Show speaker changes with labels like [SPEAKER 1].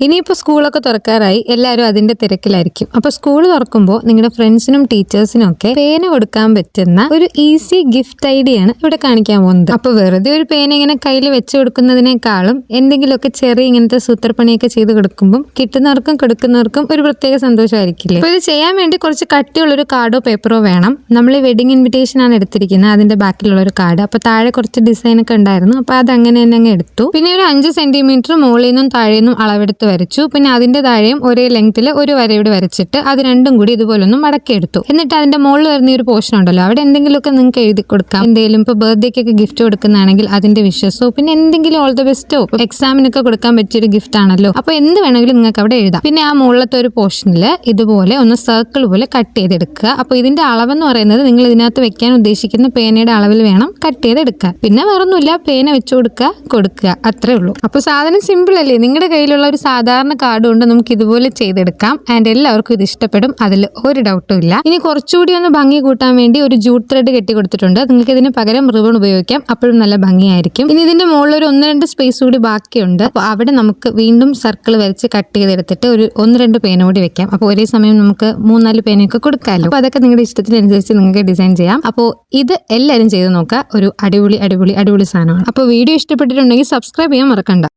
[SPEAKER 1] ഇനിയിപ്പോൾ സ്കൂളൊക്കെ തുറക്കാറായി എല്ലാവരും അതിന്റെ തിരക്കിലായിരിക്കും. അപ്പോൾ സ്കൂൾ തുറക്കുമ്പോൾ നിങ്ങളുടെ ഫ്രണ്ട്സിനും ടീച്ചേഴ്സിനും ഒക്കെ പേന കൊടുക്കാൻ പറ്റുന്ന ഒരു ഈസി ഗിഫ്റ്റ് ഐഡിയ ആണ് ഇവിടെ കാണിക്കാൻ പോകുന്നത്. അപ്പോൾ വെറുതെ ഒരു പേന ഇങ്ങനെ കയ്യിൽ വെച്ച് കൊടുക്കുന്നതിനേക്കാളും എന്തെങ്കിലുമൊക്കെ ചെറിയ ഇങ്ങനത്തെ സൂത്രപ്പണിയൊക്കെ ചെയ്ത് കൊടുക്കുമ്പോൾ കിട്ടുന്നവർക്കും കൊടുക്കുന്നവർക്കും ഒരു പ്രത്യേക സന്തോഷമായിരിക്കില്ലേ. അപ്പോൾ ഇത് ചെയ്യാൻ വേണ്ടി കുറച്ച് കട്ടിയുള്ളൊരു കാർഡോ പേപ്പറോ വേണം. നമ്മൾ ഈ വെഡിങ് ഇൻവിറ്റേഷൻ ആണ് എടുത്തിരിക്കുന്നത്, അതിന്റെ ബാക്കിലുള്ള ഒരു കാർഡ്. അപ്പോൾ താഴെ കുറച്ച് ഡിസൈൻ ഒക്കെ ഉണ്ടായിരുന്നു, അപ്പോൾ അത് അങ്ങനെ തന്നെ അങ്ങ് എടുത്തു. പിന്നെ ഒരു 5 സെന്റിമീറ്റർ മുകളിൽ നിന്നും താഴെ നിന്നും അളവെടുത്ത് വരച്ചു. പിന്നെ അതിന്റെ താഴെയും ഒരേ ലെങ്ത്തിൽ ഒരു വരയോട് വരച്ചിട്ട് അത് രണ്ടും കൂടി ഇതുപോലൊന്നും മടക്കിയെടുത്തു. എന്നിട്ട് അതിന്റെ മുകളിൽ വരുന്ന ഒരു പോർഷൻ ഉണ്ടല്ലോ, അവിടെ എന്തെങ്കിലുമൊക്കെ നിങ്ങൾക്ക് എഴുതി കൊടുക്കാം. എന്തെങ്കിലും ഇപ്പോൾ ബർത്ത്ഡേക്കൊക്കെ ഗിഫ്റ്റ് കൊടുക്കുന്നതാണെങ്കിൽ അതിന്റെ വിഷസോ പിന്നെ എന്തെങ്കിലും ഓൾ ദ ബെസ്റ്റോ എക്സാമിനൊക്കെ കൊടുക്കാൻ പറ്റിയൊരു ഗിഫ്റ്റ് ആണല്ലോ. അപ്പോൾ എന്ത് വേണമെങ്കിലും നിങ്ങൾക്ക് അവിടെ എഴുതാം. പിന്നെ ആ മുകളിലത്തെ ഒരു പോർഷനിൽ ഇതുപോലെ ഒന്ന് സർക്കിൾ പോലെ കട്ട് ചെയ്തെടുക്കുക. അപ്പോൾ ഇതിന്റെ അളവെന്ന് പറയുന്നത് നിങ്ങൾ ഇതിനകത്ത് വെക്കാൻ ഉദ്ദേശിക്കുന്ന പേനയുടെ അളവിൽ വേണം കട്ട് ചെയ്തെടുക്കുക. പിന്നെ വേറൊന്നുമില്ല, പേന വെച്ചു കൊടുക്കുക അത്രേ ഉള്ളൂ. അപ്പോൾ സാധനം സിമ്പിൾ അല്ലേ. നിങ്ങളുടെ കയ്യിലുള്ള ഒരു സാധാരണ കാർഡ് കൊണ്ട് നമുക്ക് ഇതുപോലെ ചെയ്തെടുക്കാം. ആൻഡ് എല്ലാവർക്കും ഇത് ഇഷ്ടപ്പെടും, അതിൽ ഒരു ഡൗട്ടും ഇല്ല. ഇനി കുറച്ചുകൂടി ഒന്ന് ഭംഗി കൂട്ടാൻ വേണ്ടി ഒരു ജൂട്ട് ത്രെഡ് കെട്ടി കൊടുത്തിട്ടുണ്ട്. നിങ്ങൾക്ക് ഇതിന് പകരം റിബൺ ഉപയോഗിക്കാം, അപ്പോഴും നല്ല ഭംഗിയായിരിക്കും. ഇനി ഇതിന്റെ മുകളിൽ ഒരു 1-2 സ്പേസ് കൂടി ബാക്കിയുണ്ട്. അപ്പോൾ അവിടെ നമുക്ക് വീണ്ടും സർക്കിൾ വരച്ച് കട്ട് ചെയ്തെടുത്തിട്ട് ഒരു 1-2 പേന കൂടി വെക്കാം. അപ്പോൾ ഒരേ സമയം നമുക്ക് 3-4 പേനയൊക്കെ കൊടുക്കാമല്ലോ. അപ്പോൾ അതൊക്കെ നിങ്ങളുടെ ഇഷ്ടത്തിനനുസരിച്ച് നിങ്ങൾക്ക് ഡിസൈൻ ചെയ്യാം. അപ്പോൾ ഇത് എല്ലാവരും ചെയ്ത് നോക്കുക, ഒരു അടിപൊളി സാധനമാണ്. അപ്പോൾ വീഡിയോ ഇഷ്ടപ്പെട്ടിട്ടുണ്ടെങ്കിൽ സബ്സ്ക്രൈബ് ചെയ്യാൻ മറക്കണ്ട.